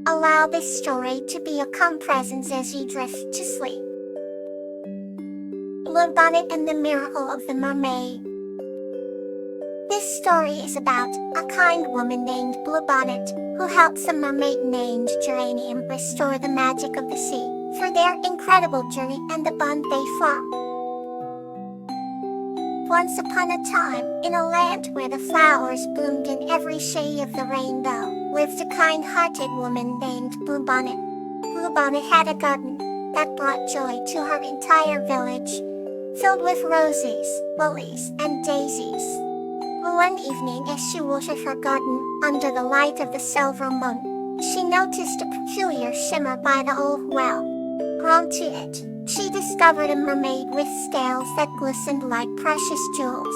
Allow this story to be a calm presence as you drift to sleep. Bluebonnet and the Miracle of the Mermaid. This story is about a kind woman named Bluebonnet who helps a mermaid named Geranium restore the magic of the sea through their incredible journey and the bond they form. Once upon a time, in a land where the flowers bloomed in every shade of the rainbow, lived a kind-hearted woman named Bluebonnet. Bluebonnet had a garden that brought joy to her entire village, filled with roses, lilies, and daisies. One evening as she watered her garden under the light of the silver moon, she noticed a peculiar shimmer by the old well. Drawn to it, she discovered a mermaid with scales that glistened like precious jewels.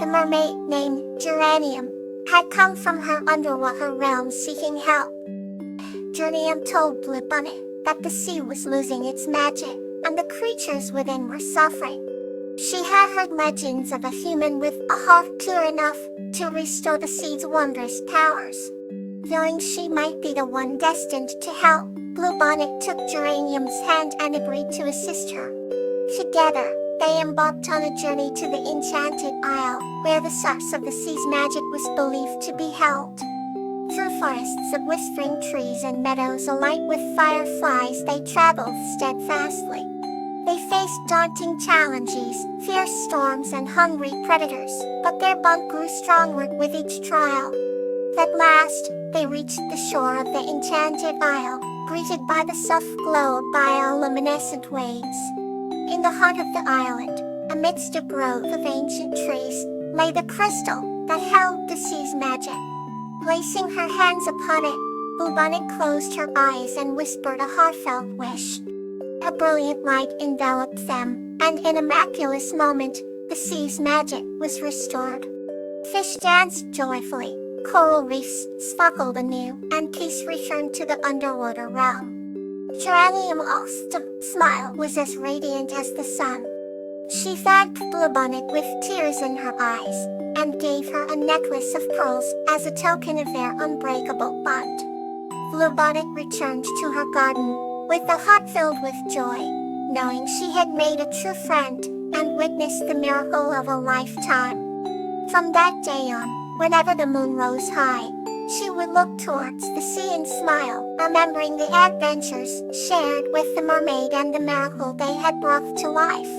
The mermaid, named Geranium, had come from her underwater realm seeking help. Geranium told Bluebonnet that the sea was losing its magic, and the creatures within were suffering. She had heard legends of a human with a heart pure enough to restore the sea's wondrous powers. Knowing she might be the one destined to help, Bluebonnet took Geranium's hand and agreed to assist her. Together, they embarked on a journey to the Enchanted Isle, where the source of the sea's magic was believed to be held. Through forests of whispering trees and meadows alight with fireflies, they traveled steadfastly. They faced daunting challenges, fierce storms, and hungry predators, but their bond grew stronger with each trial. At last, they reached the shore of the Enchanted Isle, greeted by the soft glow of bioluminescent waves. In the heart of the island, amidst a grove of ancient trees, lay the crystal that held the sea's magic. Placing her hands upon it, Bluebonnet closed her eyes and whispered a heartfelt wish. A brilliant light enveloped them, and in a miraculous moment, the sea's magic was restored. Fish danced joyfully, coral reefs sparkled anew, and peace returned to the underwater realm. Geranium's smile was as radiant as the sun. She thanked Bluebonnet with tears in her eyes, and gave her a necklace of pearls as a token of their unbreakable bond. Bluebonnet returned to her garden, with a heart filled with joy, knowing she had made a true friend, and witnessed the miracle of a lifetime. From that day on, whenever the moon rose high, she would look towards the sea and smile, remembering the adventures shared with the mermaid and the miracle they had brought to life.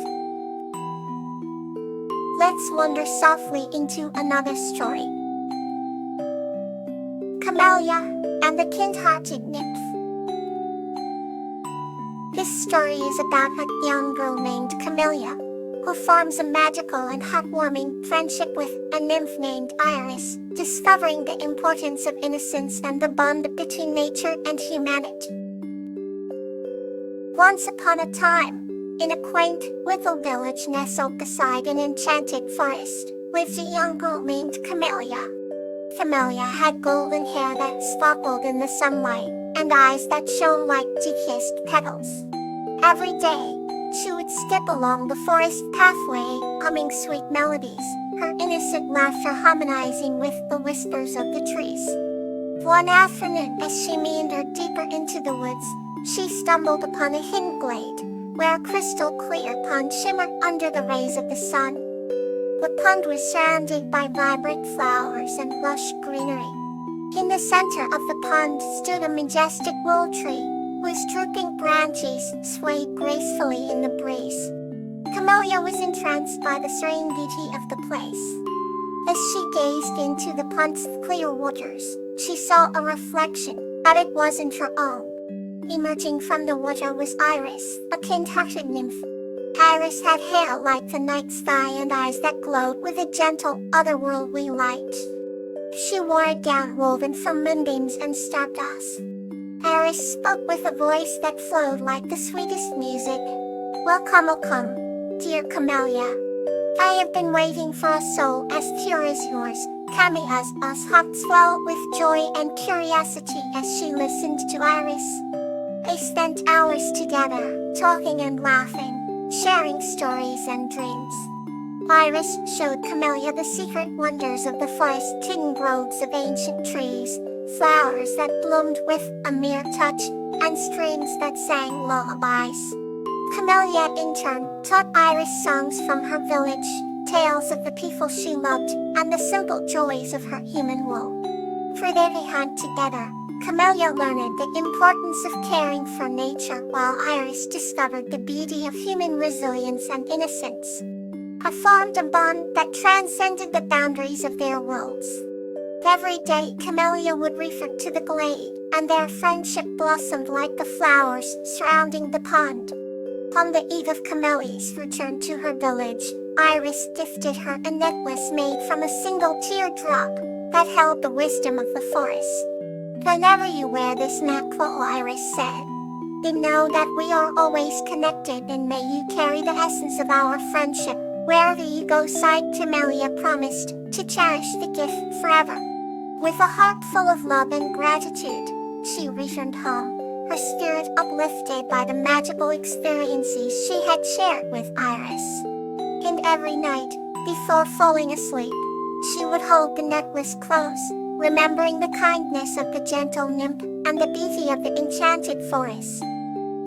Let's wander softly into another story. Camellia and the Kind-Hearted Nymph. This story is about a young girl named Camellia, who forms a magical and heartwarming friendship with a nymph named Iris, discovering the importance of innocence and the bond between nature and humanity. Once upon a time, in a quaint little village nestled beside an enchanted forest, lived a young girl named Camellia. Camellia had golden hair that sparkled in the sunlight, and eyes that shone like dew-kissed petals. Every day, she would skip along the forest pathway, humming sweet melodies, her innocent laughter harmonizing with the whispers of the trees. One afternoon, as she meandered deeper into the woods, she stumbled upon a hidden glade, where a crystal-clear pond shimmered under the rays of the sun. The pond was surrounded by vibrant flowers and lush greenery. In the center of the pond stood a majestic willow tree, whose drooping branches swayed gracefully in the breeze. Camellia was entranced by the serene beauty of the place. As she gazed into the pond's clear waters, she saw a reflection, but it wasn't her own. Emerging from the water was Iris, a kind-hearted nymph. Iris had hair like the night sky and eyes that glowed with a gentle, otherworldly light. She wore a gown woven from moonbeams and stardust. Iris spoke with a voice that flowed like the sweetest music. Welcome, dear Camellia. I have been waiting for a soul as pure as yours. Camellia's heart swelled with joy and curiosity as she listened to Iris. They spent hours together, talking and laughing, sharing stories and dreams. Iris showed Camellia the secret wonders of the forest hidden groves of ancient trees, flowers that bloomed with a mere touch, and streams that sang lullabies. Camellia in turn taught Iris songs from her village, tales of the people she loved, and the simple joys of her human world. For every hunt together, Camellia learned the importance of caring for nature while Iris discovered the beauty of human resilience and innocence. They formed a bond that transcended the boundaries of their worlds. Every day Camellia would refer to the glade, and their friendship blossomed like the flowers surrounding the pond. On the eve of Camellia's return to her village, Iris gifted her a necklace made from a single teardrop that held the wisdom of the forest. "Whenever you wear this necklace," Iris said, "you know that we are always connected, and may you carry the essence of our friendship wherever you go." Camellia promised to cherish the gift forever. With a heart full of love and gratitude, she returned home, her spirit uplifted by the magical experiences she had shared with Iris. And every night, before falling asleep, she would hold the necklace close, remembering the kindness of the gentle nymph and the beauty of the enchanted forest.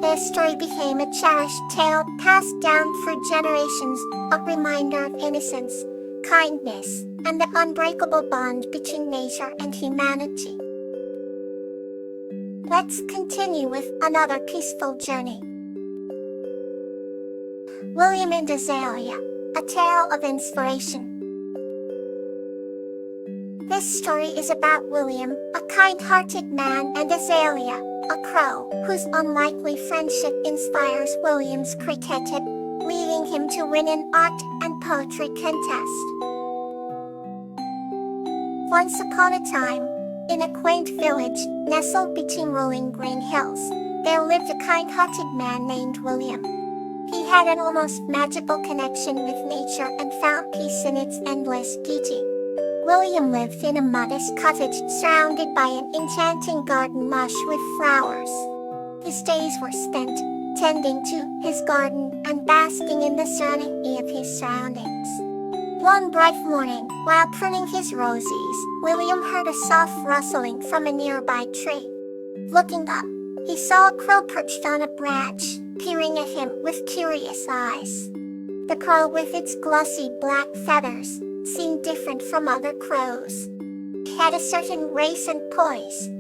Their story became a cherished tale passed down for generations, a reminder of innocence, kindness, and the unbreakable bond between nature and humanity. Let's continue with another peaceful journey. William and Azalea, a tale of inspiration. This story is about William, a kind-hearted man, and Azalea, a crow, whose unlikely friendship inspires William's cricket, leading him to win an art and poetry contest. Once upon a time, in a quaint village nestled between rolling green hills, there lived a kind-hearted man named William. He had an almost magical connection with nature and found peace in its endless beauty. William lived in a modest cottage surrounded by an enchanting garden lush with flowers. His days were spent tending to his garden and basking in the serenity of his surroundings. One bright morning, while pruning his roses, William heard a soft rustling from a nearby tree. Looking up, he saw a crow perched on a branch, peering at him with curious eyes. The crow, with its glossy black feathers, seemed different from other crows. It had a certain grace and poise.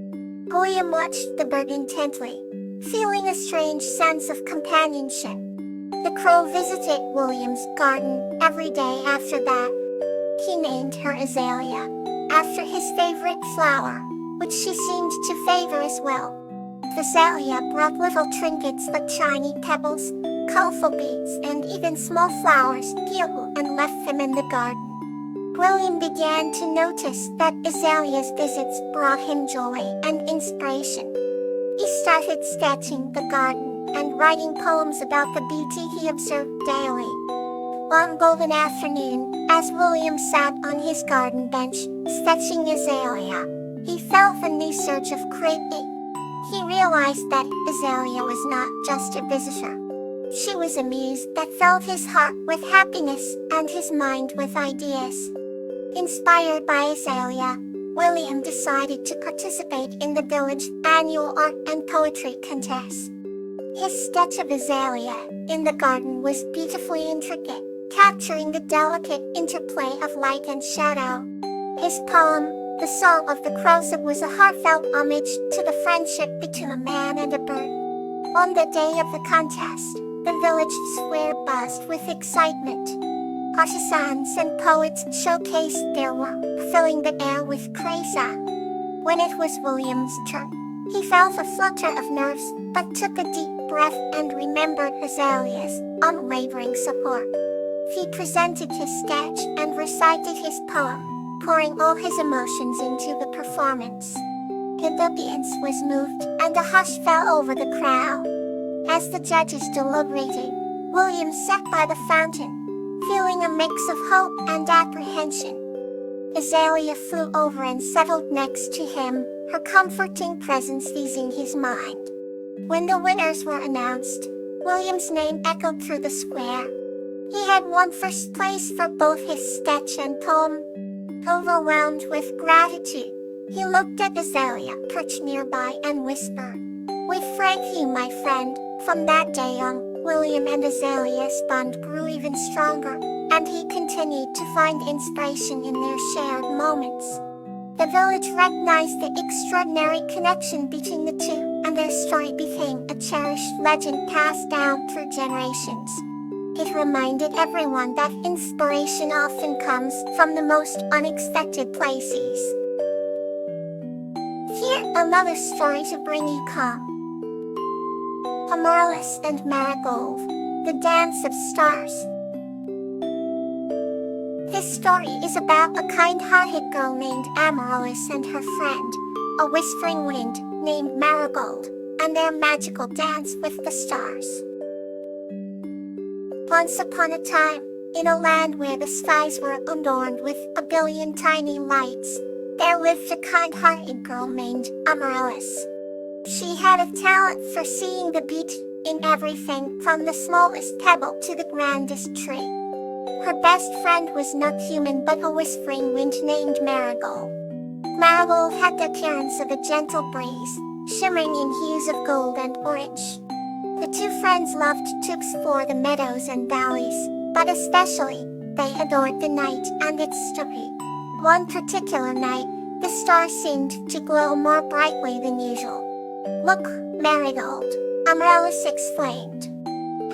William watched the bird intently, feeling a strange sense of companionship. The crow visited William's garden every day after that. He named her Azalea, after his favorite flower, which she seemed to favor as well. Azalea brought little trinkets like shiny pebbles, colorful beads, and even small flowers to you, and left them in the garden. William began to notice that Azalea's visits brought him joy and inspiration. He started sketching the garden and writing poems about the beauty he observed daily. One golden afternoon, as William sat on his garden bench, sketching Azalea, he felt a new surge of craving. He realized that Azalea was not just a visitor. She was a muse that filled his heart with happiness and his mind with ideas. Inspired by Azalea, William decided to participate in the village annual art and poetry contest. His sketch of Azalea in the garden was beautifully intricate, capturing the delicate interplay of light and shadow. His poem, "The Song of the Crows," was a heartfelt homage to the friendship between a man and a bird. On the day of the contest, the village square buzzed with excitement. Artisans and poets showcased their work, filling the air with praise. When it was William's turn, he felt a flutter of nerves, but took a deep breath and remembered Azalea's unwavering support. He presented his sketch and recited his poem, pouring all his emotions into the performance. The audience was moved, and a hush fell over the crowd. As the judges deliberated, William sat by the fountain, feeling a mix of hope and apprehension. Azalea flew over and settled next to him, her comforting presence easing his mind. When the winners were announced, William's name echoed through the square. He had won first place for both his sketch and poem. Overwhelmed with gratitude, He looked at Azalea perched nearby and whispered, "We thank you, my friend." From that day on, William and Azalea's bond grew even stronger, and he continued to find inspiration in their shared moments. The village recognized the extraordinary connection between the two, and their story became a cherished legend passed down through generations. It reminded everyone that inspiration often comes from the most unexpected places. Here, another story to bring you calm. Amaryllis and Marigold, The Dance of Stars. This story is about a kind-hearted girl named Amaryllis and her friend, a whispering wind named Marigold, and their magical dance with the stars. Once upon a time, in a land where the skies were adorned with a billion tiny lights, there lived a kind-hearted girl named Amaryllis. She had a talent for seeing the beauty in everything from the smallest pebble to the grandest tree. Her best friend was not human but a whispering wind named Marigold. Marigold had the appearance of a gentle breeze, shimmering in hues of gold and orange. The two friends loved to explore the meadows and valleys, but especially, they adored the night and its story. One particular night, the stars seemed to glow more brightly than usual. "Look, Marigold," Amaryllis exclaimed.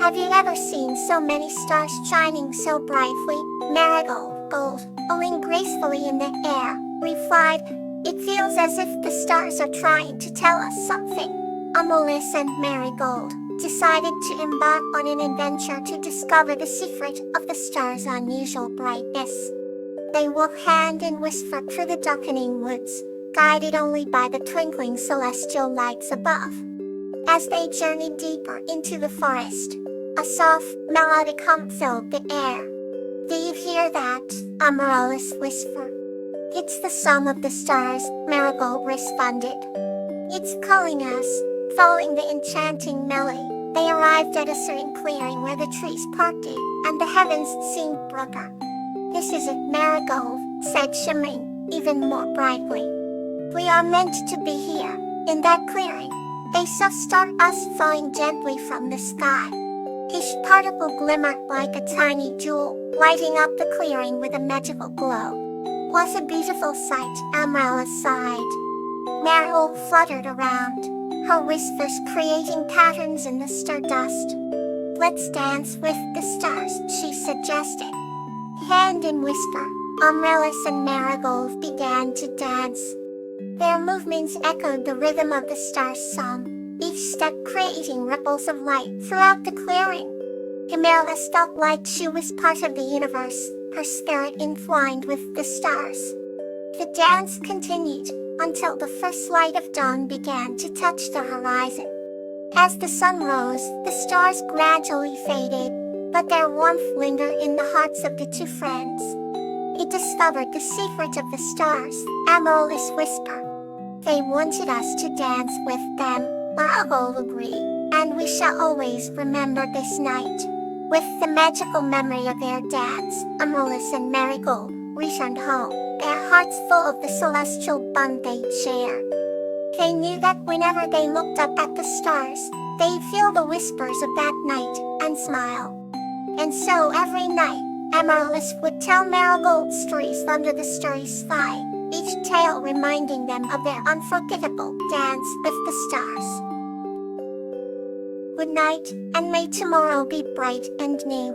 "Have you ever seen so many stars shining so brightly?" Marigold, owing gracefully in the air, replied, "It feels as if the stars are trying to tell us something." Amaryllis and Marigold decided to embark on an adventure to discover the secret of the stars' unusual brightness. They walked hand in whisper through the darkening woods, guided only by the twinkling celestial lights above. As they journeyed deeper into the forest, a soft, melodic hum filled the air. "Do you hear that?" Amaryllis whispered. "It's the song of the stars," Marigold responded. "It's calling us." Following the enchanting melody, they arrived at a serene clearing where the trees parted, and the heavens seemed brighter. "This is it, Marigold," said shimmering even more brightly. "We are meant to be here, in that clearing." They saw stardust falling gently from the sky. Each particle glimmered like a tiny jewel, lighting up the clearing with a magical glow. "What a beautiful sight," Amaryllis sighed. Marigold fluttered around, her whispers creating patterns in the stardust. "Let's dance with the stars," she suggested. Hand in whisper, Amaryllis and Marigold began to dance. Their movements echoed the rhythm of the stars' song, each step creating ripples of light throughout the clearing. Amaryllis felt like she was part of the universe, her spirit entwined with the stars. The dance continued until the first light of dawn began to touch the horizon. As the sun rose, the stars gradually faded, but their warmth lingered in the hearts of the two friends. "We discovered the secret of the stars," Amaryllis whispered. "They wanted us to dance with them," Marigold agreed, "and we shall always remember this night." With the magical memory of their dance, Amaryllis and Marigold returned home, their hearts full of the celestial bond they'd shared. They knew that whenever they looked up at the stars, they'd feel the whispers of that night and smile. And so every night, Amaryllis would tell Marigold stories under the starry sky, each tale reminding them of their unforgettable dance with the stars. Good night, and may tomorrow be bright and new.